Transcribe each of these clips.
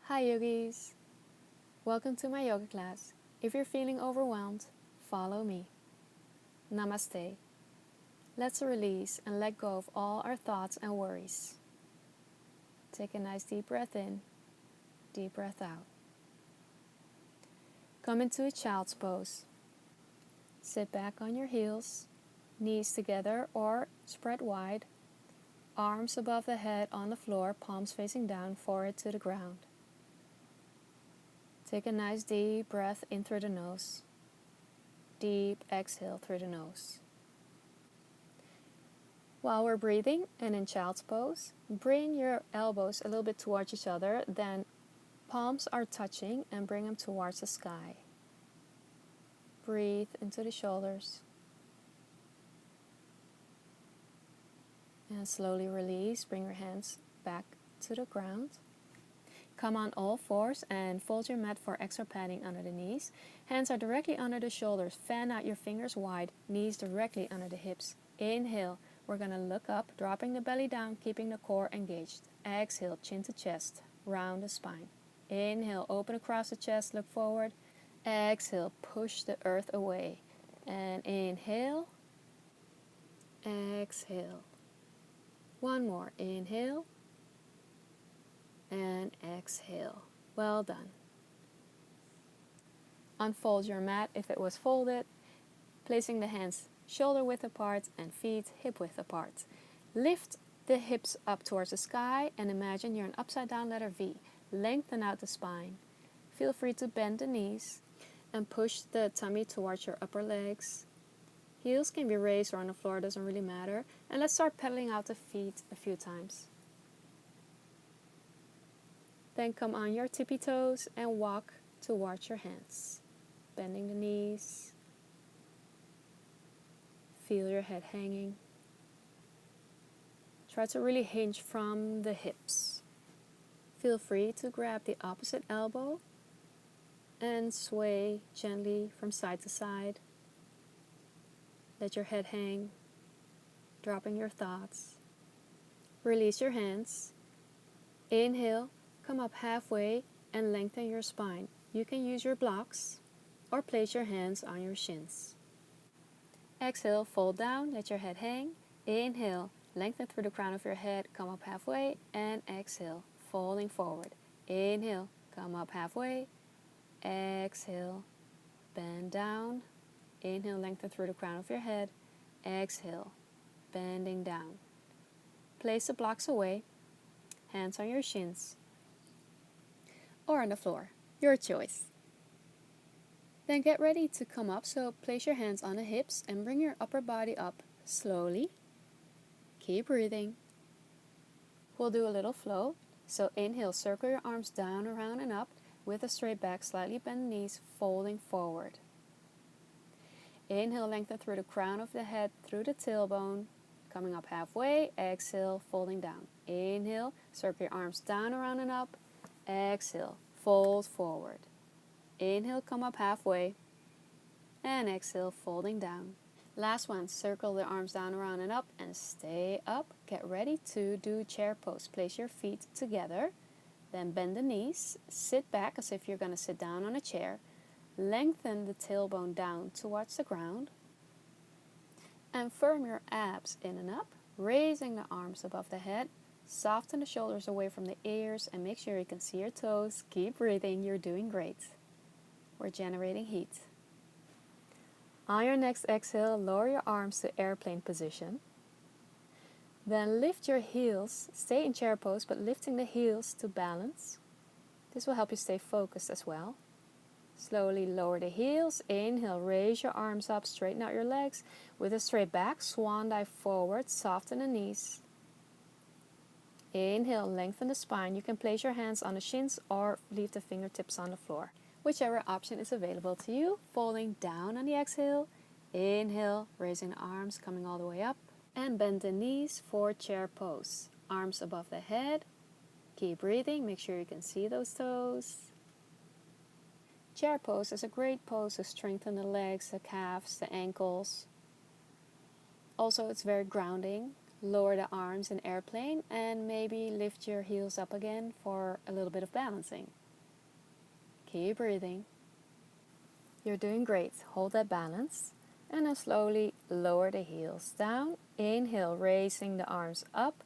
Hi yogis! Welcome to my yoga class. If you're feeling overwhelmed, follow me. Namaste. Let's release and let go of all our thoughts and worries. Take a nice deep breath in, deep breath out. Come into a child's pose. Sit back on your heels, knees together or spread wide, arms above the head on the floor, palms facing down, forehead to the ground. Take a nice deep breath in through the nose. Deep exhale through the nose. While we're breathing and in child's pose, bring your elbows a little bit towards each other, then palms are touching and bring them towards the sky. Breathe into the shoulders. And slowly release, bring your hands back to the ground. Come on all fours and fold your mat for extra padding under the knees. Hands are directly under the shoulders. Fan out your fingers wide, knees directly under the hips. Inhale, we're going to look up, dropping the belly down, keeping the core engaged. Exhale, chin to chest, round the spine. Inhale, open across the chest, look forward. Exhale, push the earth away. And inhale, exhale. One more, inhale. And exhale. Well done. Unfold your mat if it was folded, placing the hands shoulder width apart and feet hip width apart. Lift the hips up towards the sky and imagine you're an upside down letter V. Lengthen out the spine. Feel free to bend the knees and push the tummy towards your upper legs. Heels can be raised or on the floor, doesn't really matter. And let's start pedaling out the feet a few times. Then come on your tippy toes and walk towards your hands. Bending the knees. Feel your head hanging. Try to really hinge from the hips. Feel free to grab the opposite elbow and sway gently from side to side. Let your head hang, dropping your thoughts. Release your hands. Inhale. Come up halfway and lengthen your spine. You can use your blocks or place your hands on your shins. Exhale, fold down, let your head hang. Inhale, lengthen through the crown of your head, come up halfway, and exhale, folding forward. Inhale, come up halfway. Exhale, bend down. Inhale, lengthen through the crown of your head. Exhale, bending down. Place the blocks away, hands on your shins, or on the floor, your choice. Then get ready to come up, so place your hands on the hips and bring your upper body up slowly. Keep breathing. We'll do a little flow. So inhale, circle your arms down, around and up with a straight back, slightly bend knees, folding forward. Inhale, lengthen through the crown of the head, through the tailbone, coming up halfway. Exhale, folding down. Inhale, circle your arms down, around and up. Exhale, fold forward. Inhale, come up halfway. And exhale, folding down. Last one, circle the arms down, around and up and stay up. Get ready to do chair pose. Place your feet together. Then bend the knees. Sit back as if you're going to sit down on a chair. Lengthen the tailbone down towards the ground. And firm your abs in and up, raising the arms above the head. Soften the shoulders away from the ears and make sure you can see your toes. Keep breathing, you're doing great. We're generating heat. On your next exhale, lower your arms to airplane position. Then lift your heels, stay in chair pose, but lifting the heels to balance. This will help you stay focused as well. Slowly lower the heels. Inhale, raise your arms up, straighten out your legs. With a straight back, swan dive forward, soften the knees. Inhale, lengthen the spine. You can place your hands on the shins or leave the fingertips on the floor. Whichever option is available to you. Folding down on the exhale. Inhale, raising the arms, coming all the way up. And bend the knees for chair pose. Arms above the head. Keep breathing. Make sure you can see those toes. Chair pose is a great pose to strengthen the legs, the calves, the ankles. Also, it's very grounding. Lower the arms in airplane and maybe lift your heels up again for a little bit of balancing. Keep breathing. You're doing great. Hold that balance. And then slowly lower the heels down. Inhale, raising the arms up,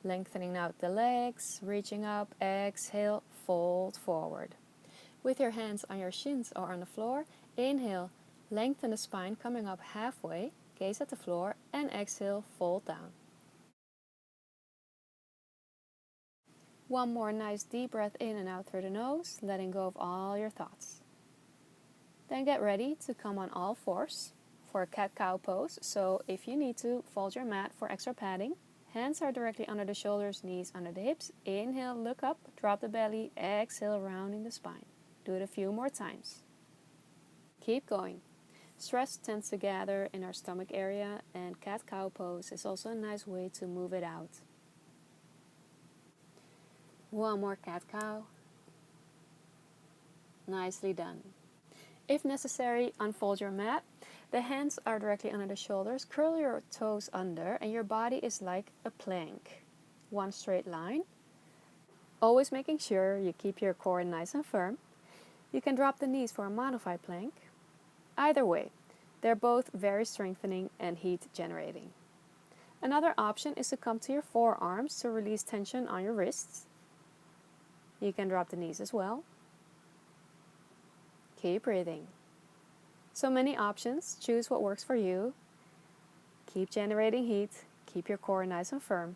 lengthening out the legs, reaching up. Exhale, fold forward. With your hands on your shins or on the floor, inhale, lengthen the spine coming up halfway, gaze at the floor, and exhale, fold down. One more nice deep breath in and out through the nose, letting go of all your thoughts. Then get ready to come on all fours for a cat-cow pose. So if you need to, fold your mat for extra padding. Hands are directly under the shoulders, knees under the hips. Inhale, look up, drop the belly. Exhale, rounding the spine. Do it a few more times. Keep going. Stress tends to gather in our stomach area, and cat-cow pose is also a nice way to move it out. One more cat-cow. Nicely done. If necessary, unfold your mat. The hands are directly under the shoulders. Curl your toes under, and your body is like a plank. One straight line. Always making sure you keep your core nice and firm. You can drop the knees for a modified plank. Either way, they're both very strengthening and heat generating. Another option is to come to your forearms to release tension on your wrists. You can drop the knees as well. Keep breathing. So many options. Choose what works for you. Keep generating heat. Keep your core nice and firm.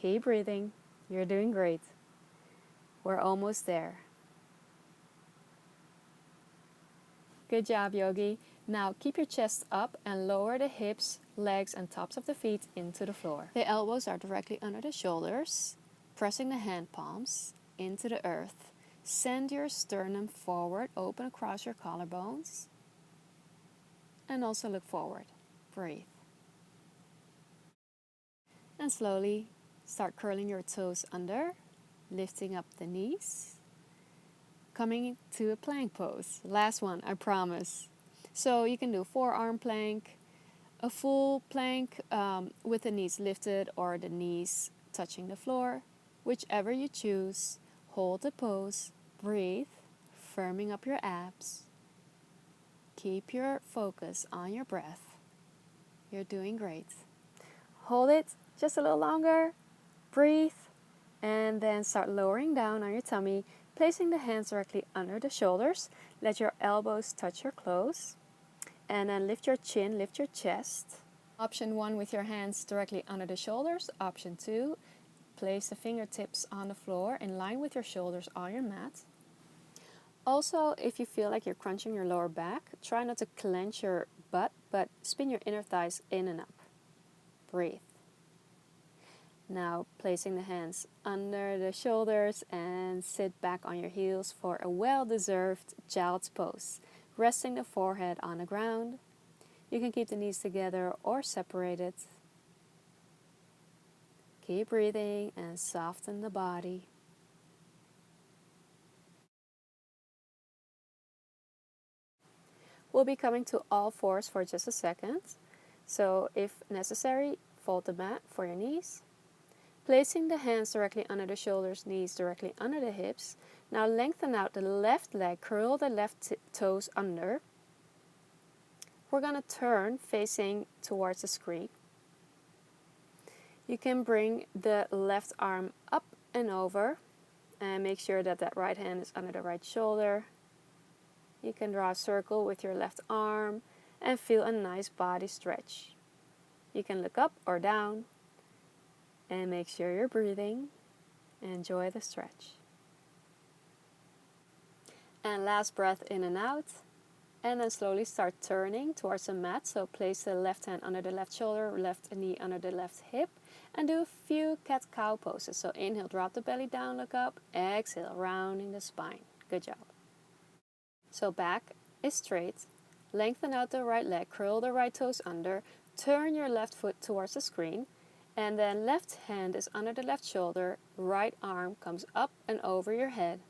Keep breathing. You're doing great. We're almost there. Good job, yogi. Now keep your chest up and lower the hips, legs, and tops of the feet into the floor. The elbows are directly under the shoulders, pressing the hand palms into the earth. Send your sternum forward, open across your collarbones, and also look forward. Breathe. And slowly start curling your toes under, lifting up the knees, coming to a plank pose. Last one, I promise. So you can do forearm plank, a full plank with the knees lifted or the knees touching the floor, whichever you choose. Hold the pose, breathe, firming up your abs. Keep your focus on your breath. You're doing great. Hold it just a little longer, breathe, and then start lowering down on your tummy, placing the hands directly under the shoulders. Let your elbows touch your clothes, and then lift your chin, lift your chest. Option 1, with your hands directly under the shoulders. Option 2, place the fingertips on the floor in line with your shoulders on your mat. Also, if you feel like you're crunching your lower back, try not to clench your butt, but spin your inner thighs in and up. Breathe. Now, placing the hands under the shoulders and sit back on your heels for a well-deserved child's pose, resting the forehead on the ground. You can keep the knees together or separated. Keep breathing and soften the body. We'll be coming to all fours for just a second. So if necessary, fold the mat for your knees. Placing the hands directly under the shoulders, knees directly under the hips. Now lengthen out the left leg, curl the left toes under. We're going to turn facing towards the screen. You can bring the left arm up and over and make sure that that right hand is under the right shoulder. You can draw a circle with your left arm and feel a nice body stretch. You can look up or down and make sure you're breathing. Enjoy the stretch. And last breath in and out. And then slowly start turning towards the mat. So place the left hand under the left shoulder, left knee under the left hip. And do a few cat-cow poses. So inhale, drop the belly down, look up. Exhale, rounding the spine. Good job. So back is straight. Lengthen out the right leg, curl the right toes under. Turn your left foot towards the screen. And then left hand is under the left shoulder. Right arm comes up and over your head.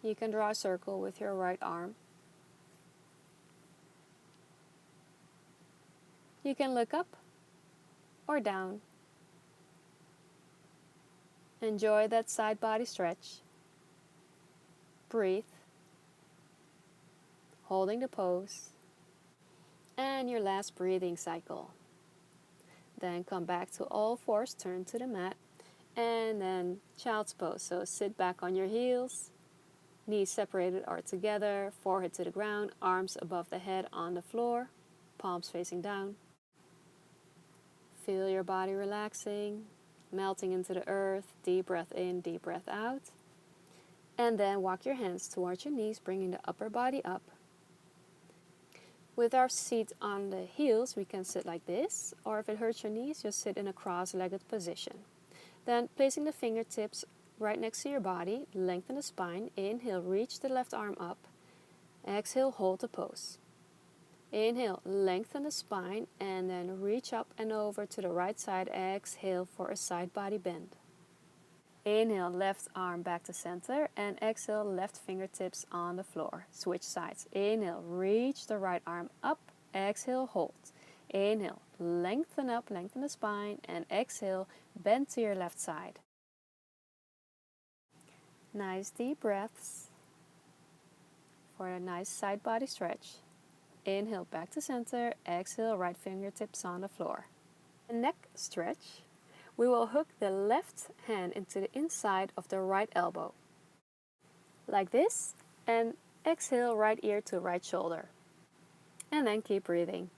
You can draw a circle with your right arm. You can look up or down. Enjoy that side body stretch. Breathe, holding the pose. And your last breathing cycle. Then come back to all fours, turn to the mat, and then child's pose. So sit back on your heels, knees separated or together, forehead to the ground, arms above the head on the floor, palms facing down. Feel your body relaxing, melting into the earth. Deep breath in, deep breath out. And then walk your hands towards your knees, bringing the upper body up. With our seat on the heels, we can sit like this, or if it hurts your knees, just sit in a cross-legged position. Then placing the fingertips right next to your body, lengthen the spine. Inhale, reach the left arm up. Exhale, hold the pose. Inhale, lengthen the spine, and then reach up and over to the right side. Exhale for a side body bend. Inhale, left arm back to center, and exhale, left fingertips on the floor. Switch sides. Inhale, reach the right arm up. Exhale, hold. Inhale, lengthen up, lengthen the spine, and exhale, bend to your left side. Nice deep breaths for a nice side body stretch. Inhale, back to center. Exhale, right fingertips on the floor. A neck stretch. We will hook the left hand into the inside of the right elbow, like this, and exhale, right ear to right shoulder. And then keep breathing.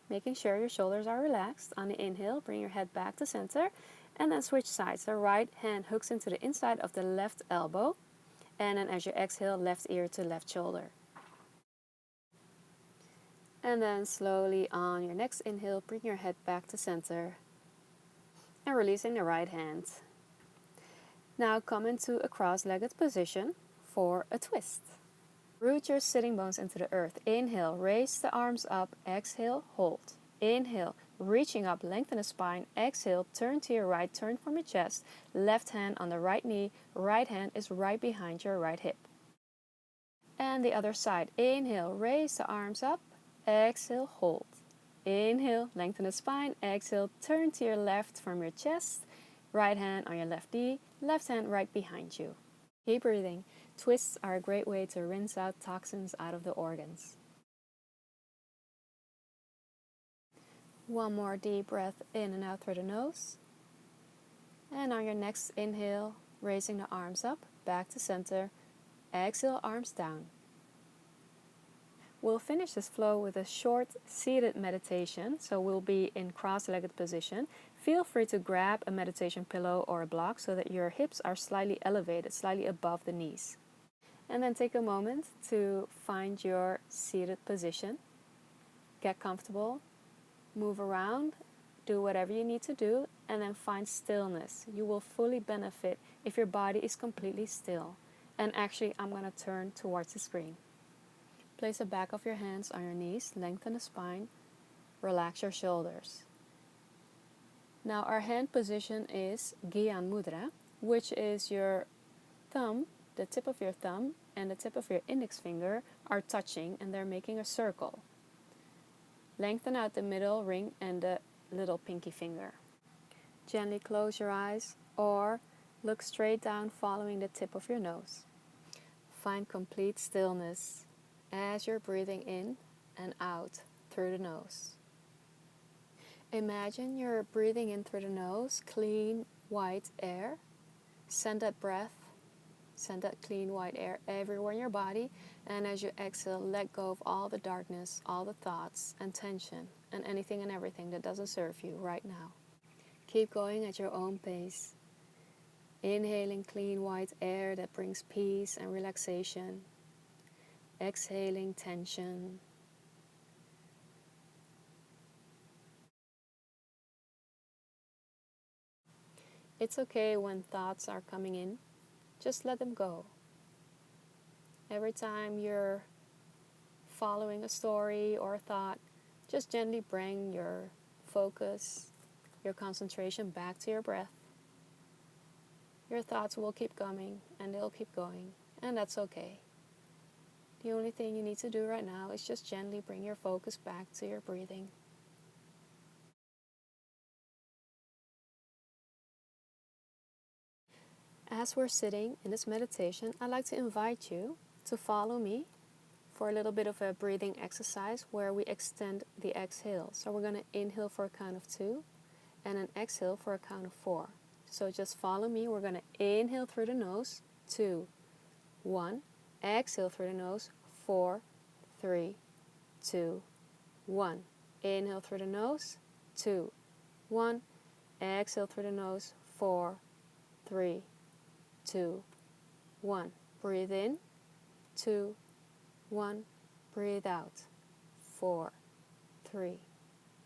Making sure your shoulders are relaxed. On the inhale, bring your head back to center, and then switch sides. The right hand hooks into the inside of the left elbow, and then as you exhale, left ear to left shoulder. And then slowly on your next inhale, bring your head back to center and releasing the right hand. Now come into a cross-legged position for a twist. Root your sitting bones into the earth. Inhale, raise the arms up. Exhale, hold. Inhale, reaching up, lengthen the spine. Exhale, turn to your right, turn from your chest. Left hand on the right knee. Right hand is right behind your right hip. And the other side. Inhale, raise the arms up. Exhale, hold. Inhale, lengthen the spine. Exhale, turn to your left from your chest. Right hand on your left knee. Left hand right behind you. Keep breathing. Twists are a great way to rinse out toxins out of the organs. One more deep breath in and out through the nose. And on your next inhale, raising the arms up, back to center. Exhale, arms down. We'll finish this flow with a short seated meditation, so we'll be in cross-legged position. Feel free to grab a meditation pillow or a block so that your hips are slightly elevated, slightly above the knees. And then take a moment to find your seated position. Get comfortable, move around, do whatever you need to do, and then find stillness. You will fully benefit if your body is completely still. And actually, I'm going to turn towards the screen. Place the back of your hands on your knees, lengthen the spine, relax your shoulders. Now our hand position is Gyan Mudra, which is your thumb, the tip of your thumb and the tip of your index finger are touching and they're making a circle. Lengthen out the middle ring and the little pinky finger. Gently close your eyes or look straight down following the tip of your nose. Find complete stillness as you're breathing in and out through the nose. Imagine you're breathing in through the nose, clean white air. Send that breath, send that clean white air everywhere in your body, and as you exhale, let go of all the darkness, all the thoughts and tension and anything and everything that doesn't serve you right now. Keep going at your own pace. Inhaling clean white air that brings peace and relaxation. Exhaling tension. It's okay when thoughts are coming in. Just let them go. Every time you're following a story or a thought, just gently bring your focus, your concentration back to your breath. Your thoughts will keep coming and they'll keep going, and that's okay. The only thing you need to do right now is just gently bring your focus back to your breathing. As we're sitting in this meditation, I'd like to invite you to follow me for a little bit of a breathing exercise where we extend the exhale. So we're going to inhale for a count of 2 and an exhale for a count of 4. So just follow me. We're going to inhale through the nose, 2, 1. Exhale through the nose, 4, 3, 2, 1. Inhale through the nose, 2, 1. Exhale through the nose, 4, 3, 2, 1. Breathe in, 2, 1. Breathe out, 4, 3,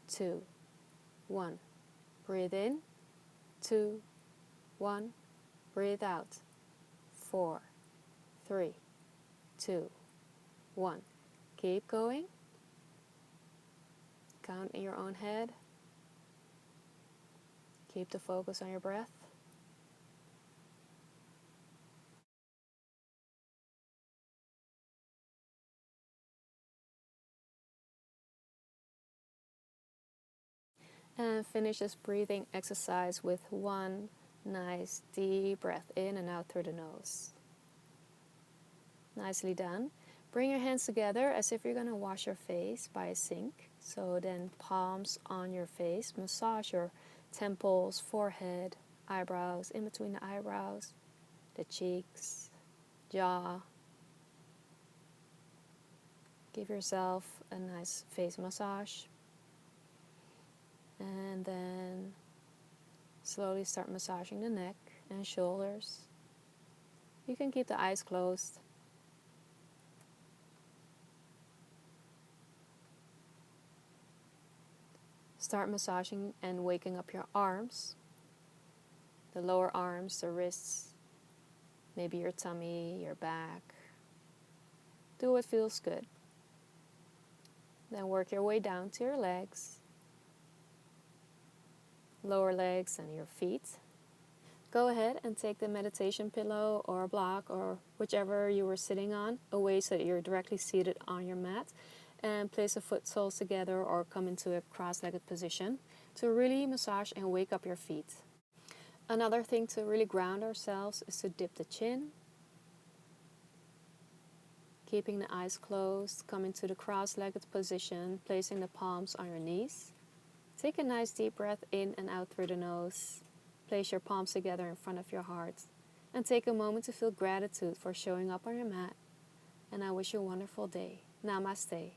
2, 1. Breathe in, 2, 1. Breathe out, 4, 3, 2, 1. Keep going. Count in your own head. Keep the focus on your breath. And finish this breathing exercise with one nice deep breath in and out through the nose. Nicely done. Bring your hands together as if you're going to wash your face by a sink. So then palms on your face. Massage your temples, forehead, eyebrows, in between the eyebrows, the cheeks, jaw. Give yourself a nice face massage. And then slowly start massaging the neck and shoulders. You can keep the eyes closed. Start massaging and waking up your arms, the lower arms, the wrists, maybe your tummy, your back. Do what feels good. Then work your way down to your legs, lower legs and your feet. Go ahead and take the meditation pillow or a block or whichever you were sitting on away so that you're directly seated on your mat, and place the foot soles together or come into a cross-legged position to really massage and wake up your feet. Another thing to really ground ourselves is to dip the chin, keeping the eyes closed, come into the cross-legged position, placing the palms on your knees. Take a nice deep breath in and out through the nose. Place your palms together in front of your heart and take a moment to feel gratitude for showing up on your mat. And I wish you a wonderful day. Namaste.